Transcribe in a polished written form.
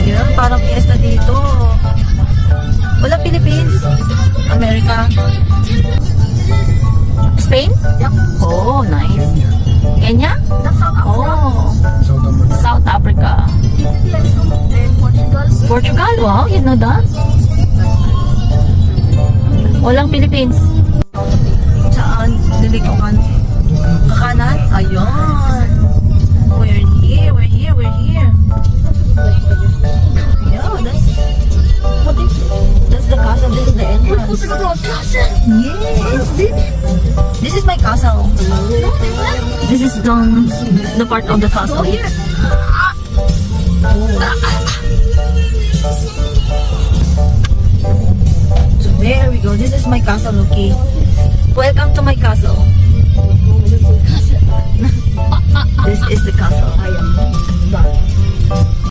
Yan, parang fiesta dito. Wala Philippines. America. Spain? Oh, nice. Kenya? Oh. South Africa. Portugal? Wow, you know that? Walang Philippines. Saan? Lilikuan. Kanan? Ayun. We're here, we're here, we're here. Yeah, that's the castle. This is the entrance. Yes. This is my castle. This is the part of the castle. So there we go. This is my castle, okay? Welcome to my castle. This is the castle. I am done.